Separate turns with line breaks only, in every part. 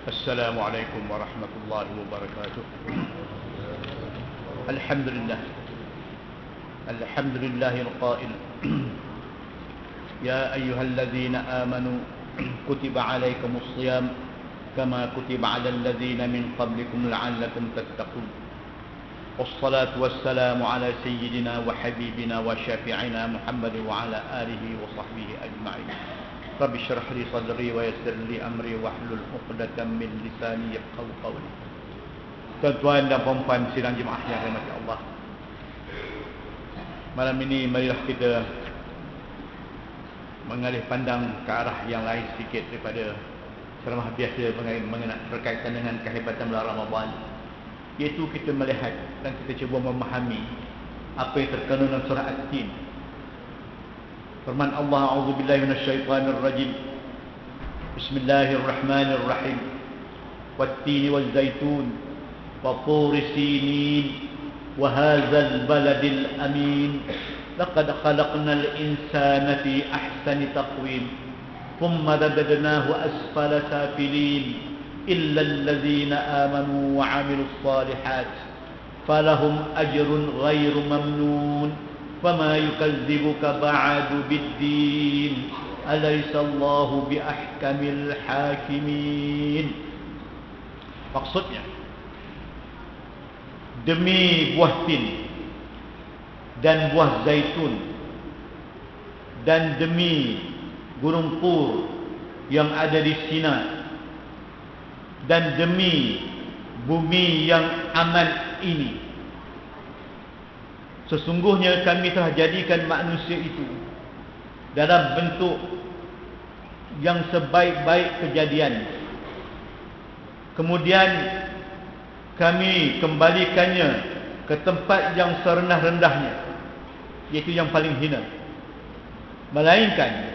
السلام عليكم ورحمة الله وبركاته. الحمد لله القائل يا أيها الذين آمنوا كتب عليكم الصيام كما كتب على الذين من قبلكم لعلكم تتقون. والصلاة والسلام على سيدنا وحبيبنا وشافعنا محمد وعلى آله وصحبه أجمعين. رب اشرح لي صدري ويسر لي أمري واحلل عقدة من لساني يفقهوا قولي. Tuan-tuan dan puan-puan sidang jemaah yang dirahmati Allah, malam ini marilah kita mengalih pandang ke arah yang lain sedikit daripada ceramah biasa berkaitan dengan kehebatan bulan Ramadan, iaitu kita melihat dan kita cuba memahami apa yang terkandung dalam surah At-Tin. Firman Allah, a'udzubillahi minasyaitonir rajim. Bismillahirrahmanirrahim. Wat-tini waz-zaitun wa turi sinin wa hadzal baladil amin. Laqad khalaqnal insana fi ahsani taqwim. Thumma radadnahu asfala safilin. Illa alladhina amanu wa 'amilus salihat falahum ajrun ghairu mamnun. فما يكذبك بعد بالدين أليس الله بأحكم الحاكمين. Maksudnya, demi buah tin dan buah zaitun dan demi gunung Tur yang ada di Sinai dan demi bumi yang aman ini, sesungguhnya kami telah jadikan manusia itu dalam bentuk yang sebaik-baik kejadian. Kemudian kami kembalikannya ke tempat yang serendah-rendahnya, iaitu yang paling hina. Melainkan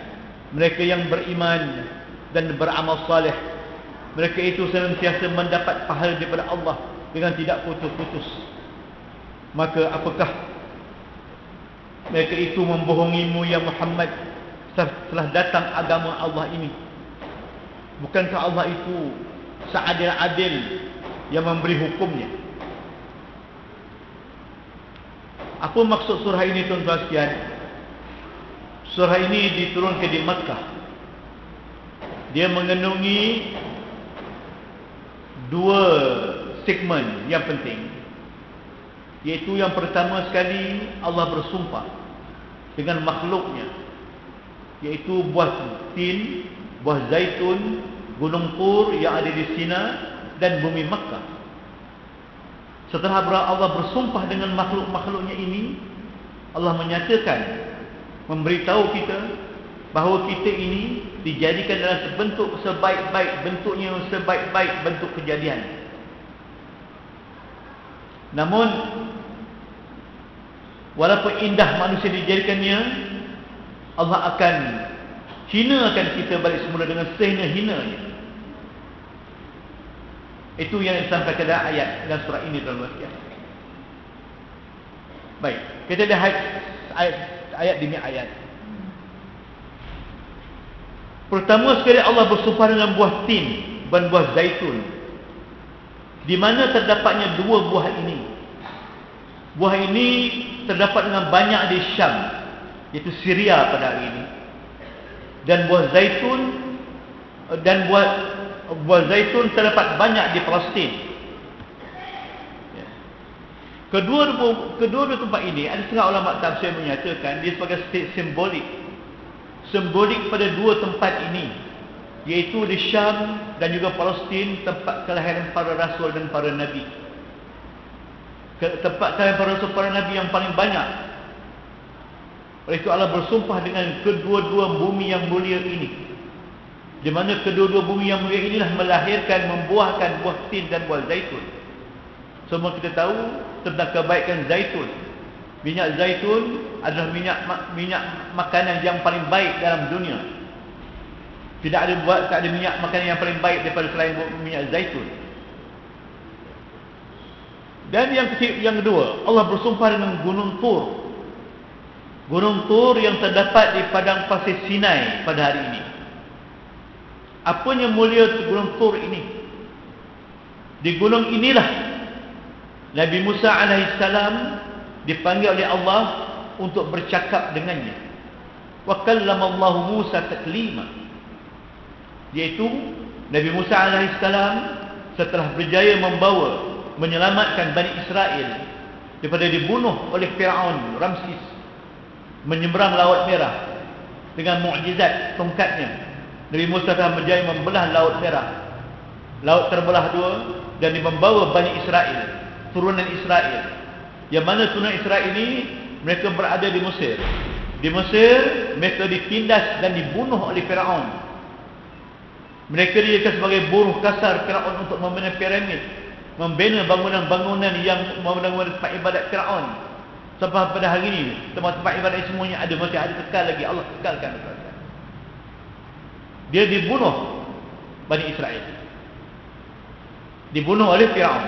mereka yang beriman dan beramal saleh, mereka itu senantiasa mendapat pahala daripada Allah dengan tidak putus-putus. Maka apakah mereka itu membohongimu ya Muhammad setelah datang agama Allah ini? Bukankah Allah itu seadil-adil yang memberi hukumnya? Apa maksud surah ini, tuan-tuan sekalian? Surah ini diturunkan di Makkah. Dia mengandungi dua segmen yang penting, iaitu yang pertama sekali Allah bersumpah dengan makhluknya, iaitu buah tin, buah zaitun, gunung Tur yang ada di Sinai dan bumi Makkah. Setelah Allah bersumpah dengan makhluk-makhluknya ini, Allah menyatakan, memberitahu kita bahawa kita ini dijadikan dalam bentuk sebaik-baik bentuknya, sebaik-baik bentuk kejadian. Namun walaupun indah manusia dijadikannya, Allah akan hinakan kita balik semula dengan sehina-hinanya. Itu yang disampaikan dalam ayat dan surah ini, tuan-tuan sekalian. Baik, kita lihat ayat demi ayat. Pertama sekali Allah bersumpah dengan buah tin dan buah zaitun, di mana terdapatnya dua buah ini. Buah ini terdapat dengan banyak di Syam, iaitu Syria pada hari ini. Dan buah zaitun terdapat banyak di Palestin. Kedua tempat ini, ada setengah ulama tafsir menyatakan dia sebagai simbolik pada dua tempat ini, iaitu di Syam dan juga Palestin, tempat kelahiran para rasul dan para nabi. Tempat kelahiran para rasul, para nabi yang paling banyak. Oleh itu Allah bersumpah dengan kedua-dua bumi yang mulia ini, di mana kedua-dua bumi yang mulia inilah melahirkan, membuahkan buah tin dan buah zaitun. Semua kita tahu tentang kebaikan zaitun. Minyak zaitun adalah minyak makanan yang paling baik dalam dunia. Tak ada minyak makanan yang paling baik daripada selain minyak zaitun. Dan yang kedua, Allah bersumpah dengan gunung Tur. Gunung Tur yang terdapat di padang pasir Sinai pada hari ini. Apanya mulia Gunung Tur ini? Di gunung inilah Nabi Musa alaihissalam dipanggil oleh Allah untuk bercakap dengannya. Wa kallamallahu Musa taklima. Yaitu Nabi Musa alaihissalam setelah berjaya menyelamatkan Bani Israel daripada dibunuh oleh Fir'aun Ramses, menyeberang Laut Merah dengan mukjizat tongkatnya. Nabi Musa telah berjaya membelah Laut Merah. Laut terbelah dua dan membawa Bani Israel, turunan Israel. Yang mana turunan Israel ini mereka berada di Mesir. Di Mesir mereka ditindas dan dibunuh oleh Firaun. Mereka dijadikan sebagai buruh kasar Firaun untuk membina piramid, membina bangunan-bangunan yang membangun tempat ibadat Firaun. Sampai pada hari ini tempat-tempat ibadat semuanya ada, masih ada, kekal lagi. Allah kekalkan. Dia dibunuh Bani Israel, dibunuh oleh Firaun.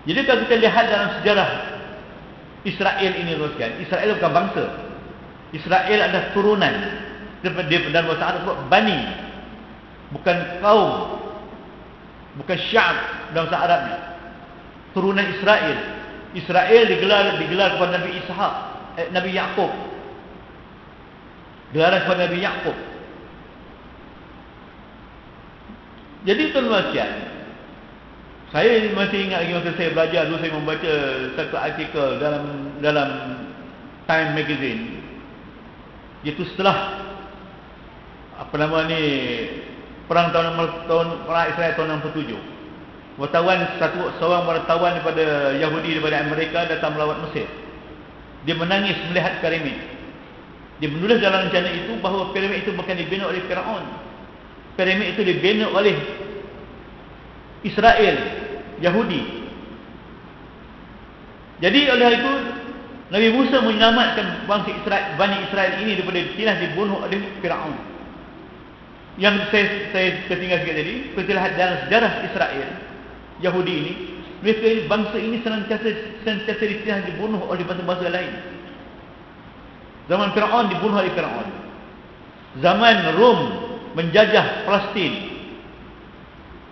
Jadi kalau kita lihat dalam sejarah Israel ini, Israel bukan bangsa. Israel adalah turunan. Dalam bahasa Arab Bani, bukan kaum, bukan sya'ab dalam bahasa Arabnya. Turunan Israel. Israel digelar kepada Nabi Ishaq, Nabi Yaqub. Gelaran kepada Nabi Yaqub. Jadi tuan-tuan sekalian, saya masih ingat lagi masa saya belajar dulu, saya membaca satu artikel dalam Time Magazine. Iaitu setelah perang perang Israel tahun 67. Seorang wartawan daripada Yahudi daripada Amerika datang melawat Mesir. Dia menangis melihat piramid. Dia menulis dalam rencana itu bahawa piramid itu bukan dibina oleh Firaun. Piramid itu dibina oleh Israel, Yahudi. Jadi oleh itu Nabi Musa menyelamatkan bangsa Israel, Bani Israel ini daripada ditindas, dibunuh oleh Firaun. Yang saya tinggal sikit tadi, kita lihat dalam sejarah Israel, Yahudi ini, mereka ini, bangsa ini senantiasa ditindas, dibunuh oleh bangsa-bangsa lain. Zaman Firaun dibunuh oleh Firaun. Zaman Rom menjajah Palestin,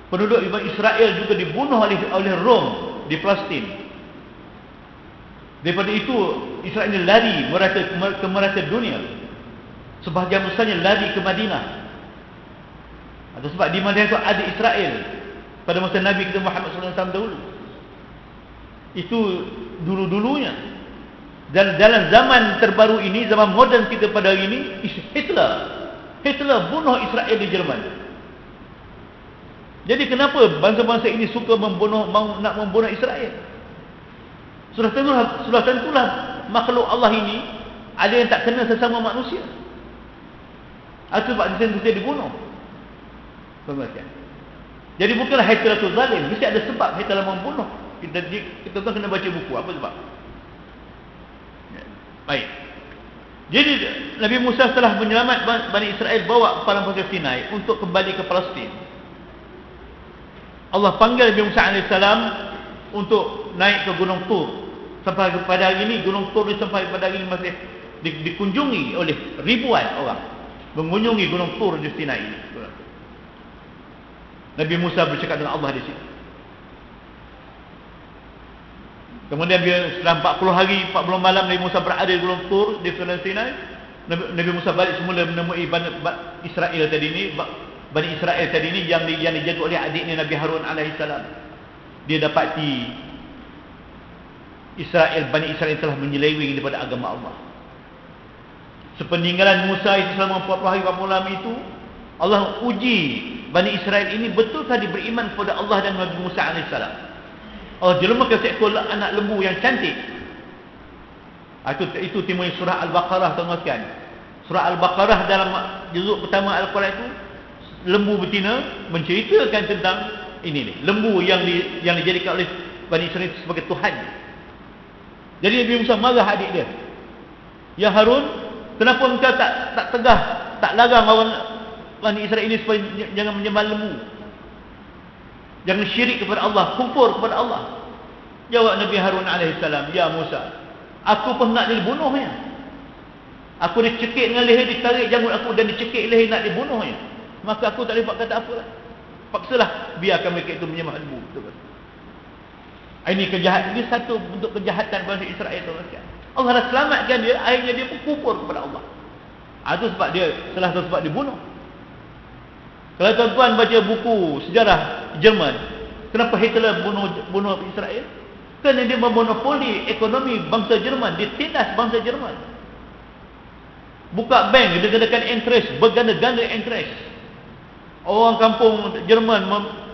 penduduk Israel juga dibunuh oleh Rom di Palestin. Daripada itu Israel ini lari ke merata dunia. Sebahagian besarnya lari ke Madinah. Atau sebab di Madinah itu ada Israel pada masa Nabi kita Muhammad SAW dahulu. Itu dulu-dulunya. Dan dalam zaman terbaru ini, zaman moden kita pada hari ini, Hitler bunuh Israel di Jerman. Jadi kenapa bangsa-bangsa ini suka nak membunuh Israel? Sudah tentulah makhluk Allah ini ada yang tak kenal sesama manusia. Itu sebab dia dibunuh. Pembahasan. Jadi bukanlah Hitler itu zalim, mesti ada sebab Hitler membunuh. Kita kena baca buku apa sebab. Baik. Jadi Nabi Musa telah menyelamat Bani Israel, bawa padang pasir Sinai untuk kembali ke Palestin. Allah panggil Nabi Musa AS untuk naik ke Gunung Tur. Sampai pada hari ini Gunung Tur sampai pada hari ini masih dikunjungi oleh ribuan orang. Mengunjungi Gunung Tur di Sinai ini. Nabi Musa bercakap dengan Allah di situ. Kemudian setelah 40 hari 40 malam Nabi Musa berada di Gunung Tur di Sinai. Nabi Musa balik semula menemui Israel tadi ini, Bani Israel tadi ini yang dijaga oleh adiknya Nabi Harun alaihissalam. Dia dapati Bani Israel telah menyeleweng daripada agama Allah. Sepeninggalan Musa itu selama 40 hari 40 malam itu, Allah uji Bani Israel ini betulkah dia beriman kepada Allah dan Nabi Musa alaihissalam. Allah jelmakan seekor anak lembu yang cantik. Itu timur surah Al-Baqarah, tuan-tuan. Surah Al-Baqarah dalam juzuk pertama Al-Quran itu, lembu betina menceritakan tentang ini lembu yang dijadikan oleh Bani Israel sebagai Tuhan. Jadi Nabi Musa marah adik dia. Ya Harun, kenapa engkau tak tegah, tak larang orang Bani Israel ini supaya jangan menyembah lembu, jangan syirik kepada Allah, kufur kepada Allah. Jawab Nabi Harun alaihissalam, ya Musa, aku pun nak dibunuhnya. Aku dicekik dengan leher, ditarik janggut aku dan dicekik leher nak dibunuhnya. Maka aku tak boleh buat kata apa lah. Paksalah biarkan mereka itu menyembah lembu. Betul. Ini kejahatan, ini satu bentuk kejahatan bangsa Israel tu. Allah dah selamatkan dia, akhirnya dia kufur kepada Allah. Itu sebab dia, salah satu sebab dia bunuh. Kalau tuan-tuan baca buku sejarah Jerman, kenapa Hitler bunuh Israel? Kerana dia memonopoli ekonomi bangsa Jerman, dia tindas bangsa Jerman. Buka bank, dia kenakan interest, berganda-ganda interest. Orang kampung Jerman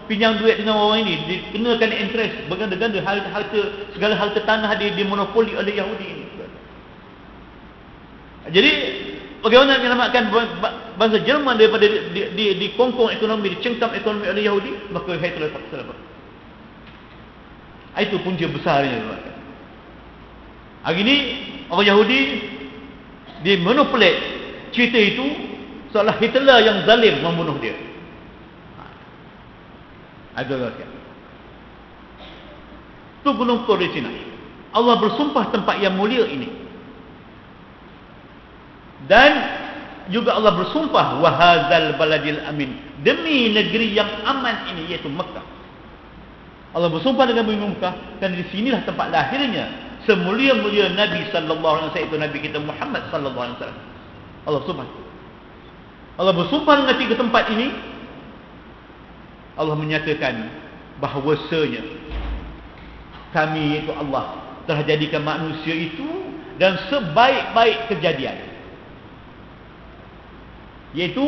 pinjam duit dengan orang ini, dikenakan interest, berganda-ganda, segala harta tanah dia dimonopoli oleh Yahudi ini. Jadi bagaimana menyelamatkan bangsa Jerman daripada dikongkong ekonomi, dicengkam ekonomi oleh Yahudi? Maka Hitler tak selamat. Itu punca besarnya. Hari ini orang Yahudi dia monopoli cerita itu seolah Hitler yang zalim membunuh dia. Adalah itu Gunung Tur di Sinai. Allah bersumpah tempat yang mulia ini. Dan juga Allah bersumpah wahadzal baladil amin, demi negeri yang aman ini, iaitu Mekah. Allah bersumpah dengan bumi Mekah, dan di sinilah tempat lahirnya semulia-mulia Nabi sallallahu alaihi wasallam, itu Nabi kita Muhammad sallallahu alaihi wasallam. Allah bersumpah. Allah bersumpah dengan tiga tempat ini. Allah menyatakan bahawasanya kami, iaitu Allah, telah jadikan manusia itu dan sebaik-baik kejadian, iaitu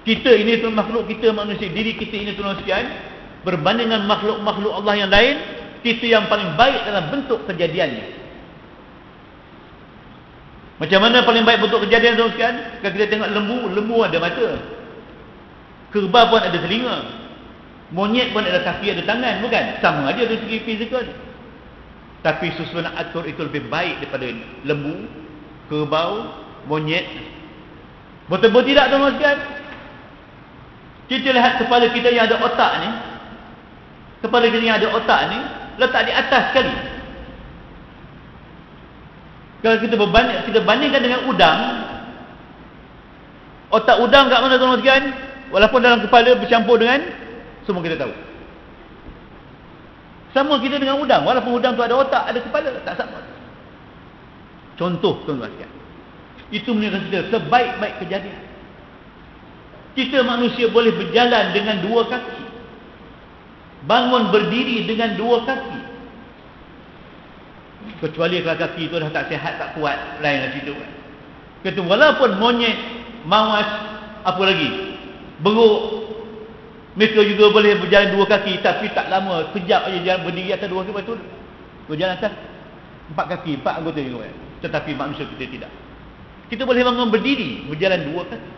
kita ini tu makhluk kita manusia, diri kita ini tu manusia, berbanding dengan makhluk-makhluk Allah yang lain, kita yang paling baik dalam bentuk kejadiannya. Macam mana paling baik bentuk kejadian tu sekalian? Kalau kita tengok lembu ada mata, kerbau pun ada telinga, monyet pun ada kaki, ada tangan, bukan? Sama aja dari segi fizikal. Tapi susunan atur itu lebih baik daripada lembu, kerbau, monyet. Betul-betul tidak, tuan-tuan sekalian? Kita lihat kepala kita yang ada otak ni, kepala kita yang ada otak ni letak di atas sekali. Kalau kita bandingkan dengan udang, otak udang kat mana, tuan-tuan sekalian? Walaupun dalam kepala bercampur dengan, semua kita tahu. Sama kita dengan udang, walaupun udang tu ada otak, ada kepala, tak sama. Contoh, tuan-tuan sekalian, itu menunjukkan kita sebaik-baik kejadian. Kita manusia boleh berjalan dengan dua kaki, bangun berdiri dengan dua kaki. Kecuali kalau kaki itu dah tak sihat, tak kuat, lain lagi itu. Kata walaupun monyet, mawas, apa lagi, beruk, mereka juga boleh berjalan dua kaki, tapi tak lama, kejap aja jalan berdiri atas dua kaki, betul. Berjalan atas empat kaki, empat anggota juga. Tetapi manusia kita tidak. Kita boleh bangun berdiri, berjalan dua kaki.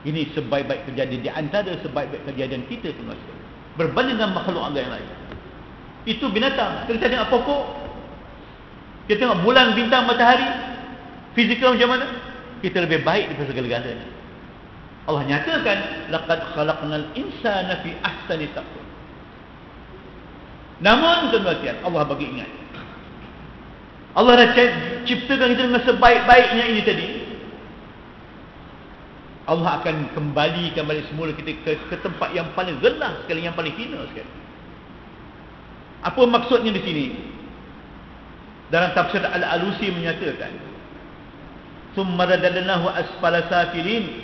Ini sebaik-baik kejadian, di antara sebaik-baik kejadian kita tu, berbanding dengan makhluk Allah yang lain. Itu binatang. Kita tengok pokok, kita tengok bulan, bintang, matahari, fizikal macam mana, kita lebih baik daripada segala-galanya. Allah nyatakan laqad khalaqnal insana fi ahsani taqwim. Namun tuan-tuan, Allah bagi ingat, Allah dah ciptakan kita dengan sebaik-baiknya ini tadi. Allah akan kembalikan balik semula kita ke tempat yang paling rendah sekali, yang paling hina sekali. Apa maksudnya di sini? Dalam tafsir Al-Alusi menyatakan, summa radadnahu asfala safilin,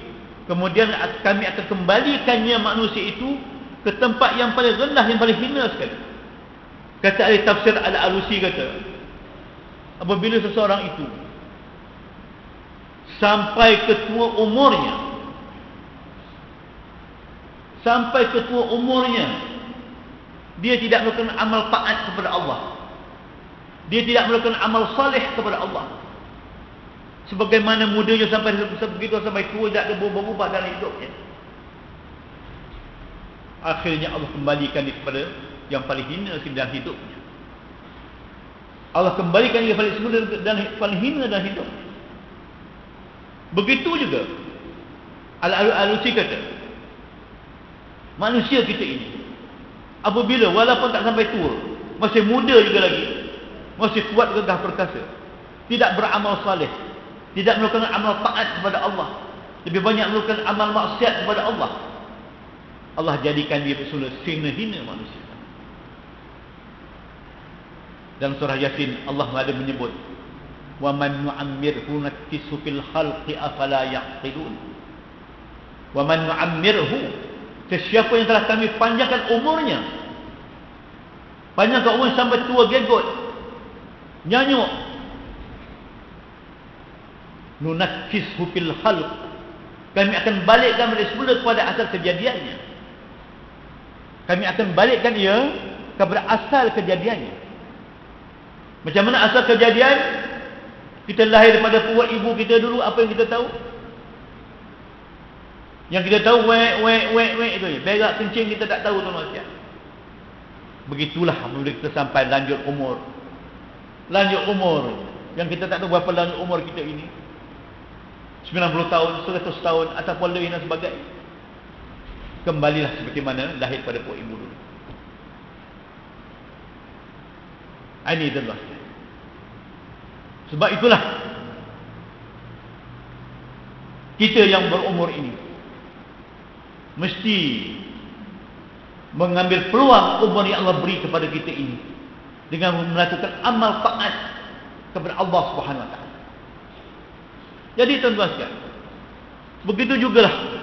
kemudian kami akan kembalikannya manusia itu ke tempat yang paling rendah, yang paling hina sekali. Kata ahli tafsir Al-Alusi, kata apabila seseorang itu sampai ketua umurnya, dia tidak melakukan amal taat kepada Allah, dia tidak melakukan amal saleh kepada Allah, sebagaimana mudanya sampai begitu, sampai tua tidak ada berubah dalam hidupnya, akhirnya Allah kembalikan dia kepada yang paling hina dalam hidupnya. Allah kembalikan dia paling semula dan paling hina dalam hidupnya. Begitu juga Al-Alusi kata, manusia kita ini apabila walaupun tak sampai tua, masih muda juga lagi, masih kuat, gagah perkasa, tidak beramal saleh, tidak melakukan amal taat kepada Allah, lebih banyak melakukan amal maksiat kepada Allah, Allah jadikan dia hina manusia. Dalam surah Yasin Allah ada menyebut, wa man nu'ammirhu nakkisu fil khalqi afala yaqilun. Wa man nu'ammirhu, sesiapa yang telah kami panjangkan umurnya, panjangkan umur sampai tua gegot, nyanyuk, nunakkishu fil khalq, kami akan balikkan balik semula kepada asal kejadiannya. Kami akan balikkan ia kepada asal kejadiannya. Macam mana asal kejadian? Kita lahir daripada perut ibu kita dulu, apa yang kita tahu? Yang kita tahu wek itu je. Berak kencing kita tak tahu tuan manusia. Begitulah bila kita sampai lanjut umur. Lanjut umur yang kita tak tahu berapa lanjut umur kita ini. 90 tahun, 100 tahun ataupun lebih dan sebagainya. Kembalilah seperti mana lahir pada perut ibu dulu. Ini adalah. Sebab itulah kita yang berumur ini mesti mengambil peluang umur yang Allah beri kepada kita ini dengan melakukan amal taat kepada Allah Subhanahu Wa Taala. Jadi tuan-tuan sekalian, begitu jugalah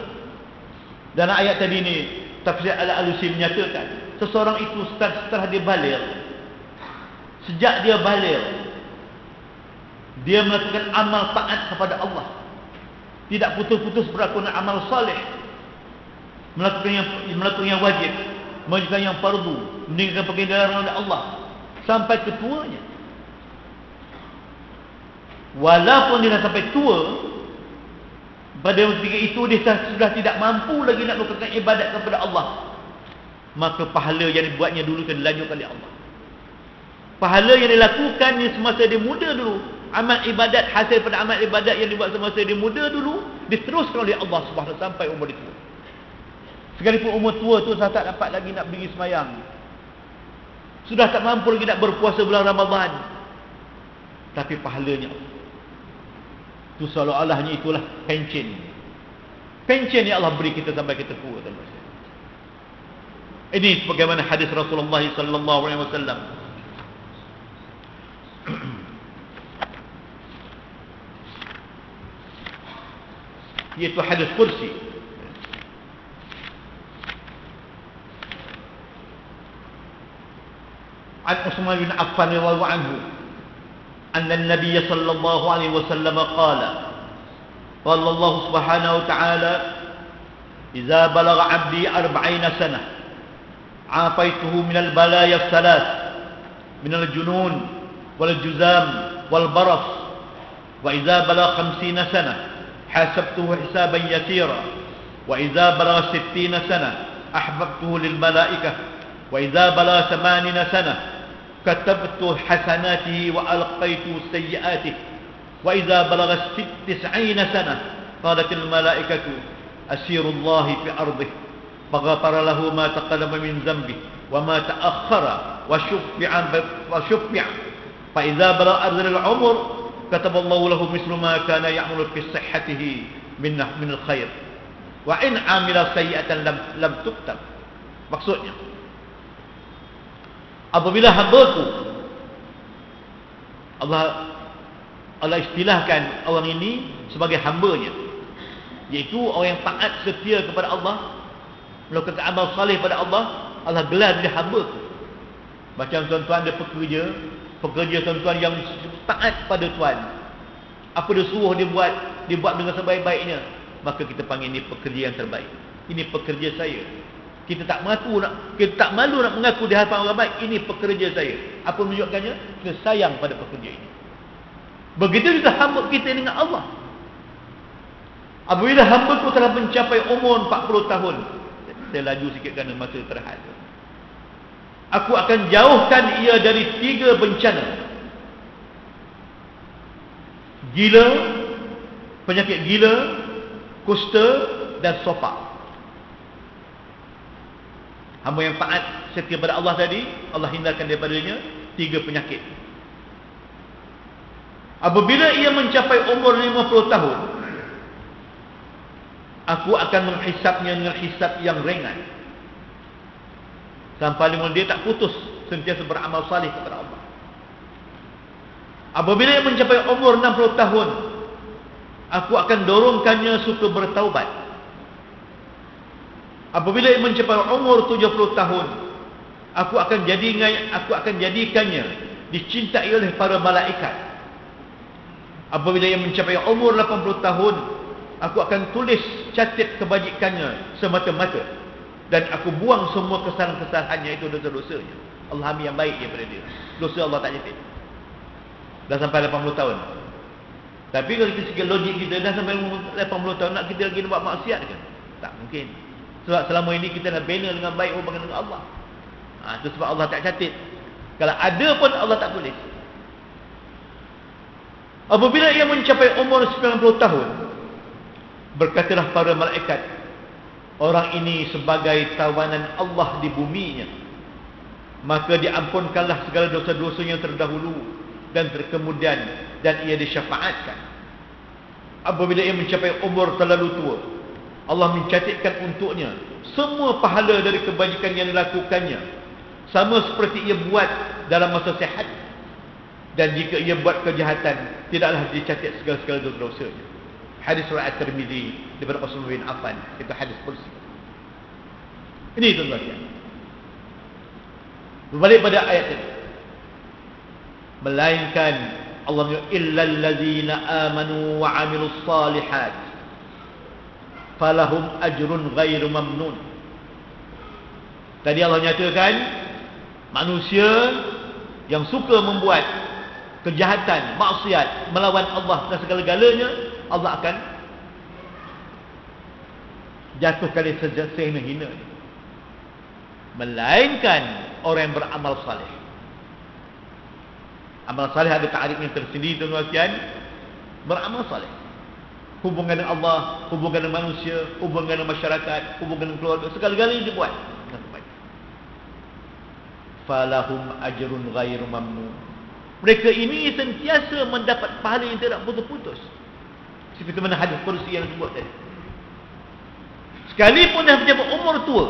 dalam ayat tadi ni tafsir Al-Alusi menyatakan seseorang itu setelah dia baligh, sejak dia baligh, dia melakukan amal taat kepada Allah, tidak putus-putus melakukan amal saleh, melakukan yang wajib, mengerjakan yang fardu, meninggalkan perkara yang dilarang oleh Allah sampai ketuanya. Walaupun dia dah sampai tua, pada ketika itu dia sudah tidak mampu lagi nak melakukan ibadat kepada Allah, maka pahala yang dibuatnya dulu akan dilanjutkan oleh Allah. Pahala yang dilakukannya semasa dia muda dulu, amal ibadat, hasil pada amal ibadat yang dibuat semasa dia muda dulu, diteruskan oleh Allah Subhanahu sampai umur dia tua. Sekalipun umur tua tu saya tak dapat lagi nak pergi semayang, sudah tak mampu lagi nak berpuasa bulan Ramadan, tapi pahalanya itu seolah-olahnya itulah pencen yang Allah beri kita sampai kita tua. Ini sebagaimana hadis Rasulullah sallallahu alaihi wasallam. Yaitu hadis kursi. An Utsman bin Affan radhiyallahu anhu anna an-nabiy sallallahu alaihi wasallam qala Allah subhanahu wa ta'ala idza balagha 'abdi 40 sanah 'afaituhu min al-balaya ath-thalath min al-junun wal juzam wal baras wa idza balagha 50 sanah حاسبته حسابا يسيرا وإذا بلغ 60 سنة أحببته للملائكة وإذا بلغ 80 سنة كتبت حسناته وألقيت سيئاته وإذا بلغ 90 سنة قالت الملائكة أسير الله في أرضه فغفر له ما تقدم من ذنبه وما تأخر وشفع فإذا بلغ أرذل العمر كتب الله له مثل ما كان يعمل في صحته من الخير وإن عمل سيئة لم تكتب. Maksudnya, apabila hamba-Ku, Allah istilahkan orang ini sebagai hamba-Nya, iaitu orang yang taat setia kepada Allah, melakukan amal saleh pada Allah, Allah gelar dia hamba-Ku. Macam tuan-tuan ada pekerja tuan-tuan yang taat pada Tuan, apa dia suruh dia buat dengan sebaik-baiknya, maka kita panggil ini pekerja yang terbaik. Ini pekerja saya. Kita tak malu nak mengaku di hadapan orang baik, ini pekerja saya. Apa menunjukkannya? Kita sayang pada pekerja ini. Begitu juga hamba kita dengan Allah. Apabila hamba ku telah mencapai umur 40 tahun, saya laju sikit kerana masa terhad, aku akan jauhkan ia dari 3 bencana. Gila, penyakit gila, kusta dan sopak. Hamba yang taat setia pada Allah tadi, Allah hindarkan daripadanya 3 penyakit. Apabila ia mencapai umur 50 tahun, aku akan menghisapnya dengan hisap yang ringan. Sampai dia tak putus sentiasa beramal salih kepada Allah. Apabila ia mencapai umur 60 tahun, aku akan dorongkannya supaya bertaubat. Apabila ia mencapai umur 70 tahun, aku akan jadikannya dicintai oleh para malaikat. Apabila ia mencapai umur 80 tahun, aku akan tulis catat kebajikannya semata-mata, dan aku buang semua kesalahan-kesalahannya, itu dosa-dosanya. Allah yang baik daripada dia. Dosa Allah tak catat. Dah sampai 80 tahun. Tapi kalau kita segi logik kita, dah sampai 80 tahun nak kita lagi buat maksiat ke? Tak mungkin. Sebab selama ini kita dah bina dengan baik hubungan dengan Allah. Itu sebab Allah tak catat. Kalau ada pun Allah tak tulis. Apabila ia mencapai umur 90 tahun, berkatalah para malaikat, orang ini sebagai tawanan Allah di buminya, maka diampunkanlah segala dosa-dosa yang terdahulu dan terkemudian, dan ia disyafaatkan. Apabila ia mencapai umur terlalu tua, Allah mencatatkan untuknya semua pahala dari kebajikan yang dilakukannya, sama seperti ia buat dalam masa sihat. Dan jika ia buat kejahatan, tidaklah dicatat segala-segala dosa-dosanya. Hadis riwayat Tirmizi daripada Utsman bin Affan, itu hadis kursi. Ini tuan-tuan. Berbalik pada ayat ini, melainkan Allah illal ladzina amanu wa 'amilus salihat falahum ajrun ghairu mamnun. Tadi Allah nyatakan manusia yang suka membuat kejahatan, maksiat, melawan Allah dan segala-galanya, Allah akan jatuhkan dia sehina-hina. Melainkan orang yang beramal saleh. Amal saleh ada ta'rif yang tersendiri, tuan-tuan. Beramal saleh, hubungan dengan Allah, hubungan dengan manusia, hubungan dengan masyarakat, hubungan dengan keluarga, segala-galanya dibuat dengan baik. Falahum ajrun ghairu mamnun. Mereka ini sentiasa mendapat pahala yang tidak putus-putus. Seperti mana hadis kursi yang disebut tadi. Sekalipun dah mencapai umur tua,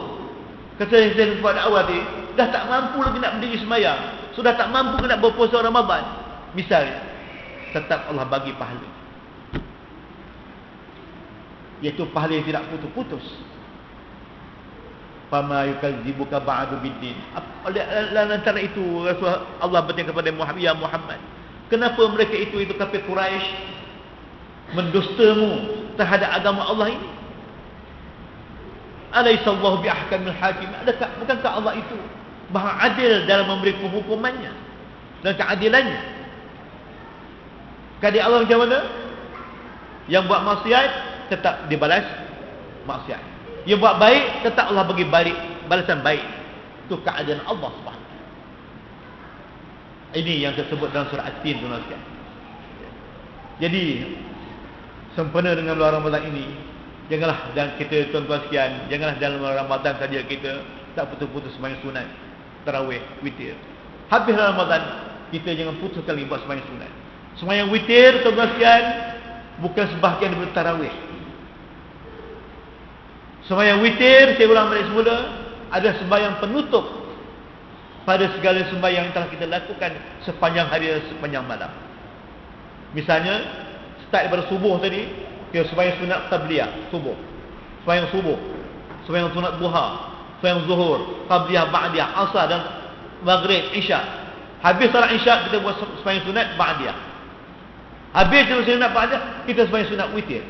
kata saya sebut awal tadi, dah tak mampu lagi nak berdiri sembahyang, sudah tak mampu nak berpuasa Ramadan, misalnya, tetap Allah bagi pahala, iaitu pahala yang tidak putus-putus. Fama yukadzibuka ba'du biddin. Antara itu Allah bertanya kepada Muhammad, ya Muhammad, kenapa mereka itu kafir Quraisy mendustamu terhadap agama Allah ini? Alaihissallahu biahkamil hakim. Bukankah Allah itu maha adil dalam memberi hukumannya dan keadilannya? Keadaan Allah macam mana? Yang buat maksiat tetap dibalas maksiat, yang buat baik tetap Allah bagi balasan baik. Itu keadaan Allah Subhanahu. Ini yang tersebut dalam surah At-Tin, tuan-tuan. Jadi sempena dengan bulan Ramadan ini, janganlah, dan kita tuan-tuan sekian, janganlah dalam bulan Ramadan saja kita tak putus-putus sembahyang sunat, tarawih, witir. Habis Ramadan kita jangan putus kali buat sembahyang sunat. Sembahyang witir, tuan-tuan sekian, bukan sebahagian daripada tarawih. Sembahyang witir, saya ulang balik semula, adalah sembahyang penutup pada segala sembahyang yang telah kita lakukan sepanjang hari dan sepanjang malam. Misalnya, start daripada subuh tadi, kita sembahyang sunat tabliyah, subuh. Sembahyang subuh, sembahyang sunat duha, sembahyang zuhur, tabliyah, ba'diyah, asar dan maghrib, isya. Habis salat isya, kita buat sembahyang sunat ba'diyah. Habis sunat ba'diyah, kita sembahyang sunat witir.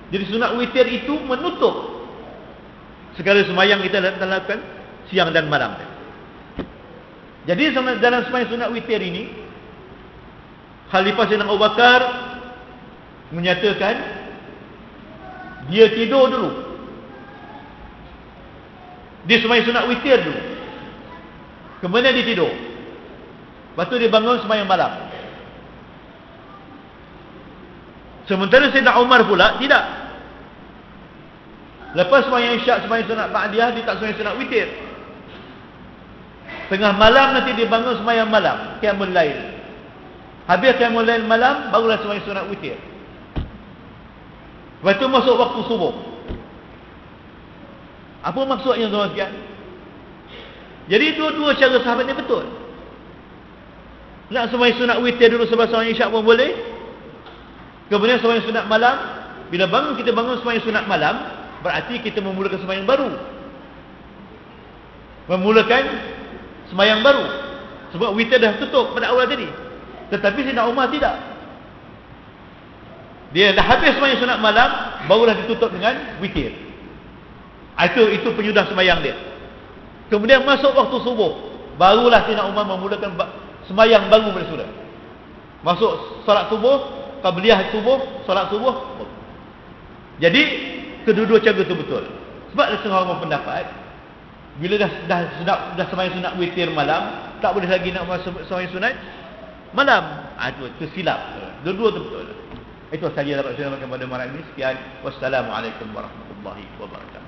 Jadi sunat witir itu menutup segala sembahyang kita lakukan siang dan malam. Jadi dalam sembahyang sunat witir ini, Khalifah Sayyidina Abu Bakar menyatakan dia tidur dulu. Dia sembahyang sunat witir dulu, kemudian dia tidur. Lepas tu dia bangun sembahyang malam. Sementara Sayyidina Umar pula tidak. Lepas sembahyang isyak, sembahyang sunat ba'diyah, dia tak sembahyang sunat witir. Tengah malam nanti dia bangun sembahyang malam, qiyamul lail. Habis qiyamul lail malam, barulah sembahyang sunat witir. Lepas tu masuk waktu subuh. Apa maksudnya tuan-tuan? Jadi dua-dua cara sahabat ni betul. Nak sembahyang sunat witir dulu sebelum sembahyang isyak pun boleh. Kemudian sembahyang sunat malam. Bila kita bangun sembahyang sunat malam, berarti kita memulakan sembahyang baru. Memulakan sembahyang baru. Sebab witir dah tutup pada awal tadi. Tetapi Sayyidina Umar tidak. Dia dah habis sembahyang sunat malam, barulah ditutup dengan witir. Itu penyudah sembahyang dia. Kemudian masuk waktu subuh, barulah Sayyidina Umar memulakan sembahyang baru pada surah. Masuk solat subuh, qabliyah subuh, solat subuh. Jadi kedua-dua cara itu betul. Sebab ada setengah orang pendapat, bila dah sembahyang sunat witir malam, tak boleh lagi nak sembahyang sunat malam. Itu silap. Dua-dua itu betul. Itu sahaja dapat saya sampaikan pada malam ini. Sekian. Wassalamualaikum warahmatullahi wabarakatuh.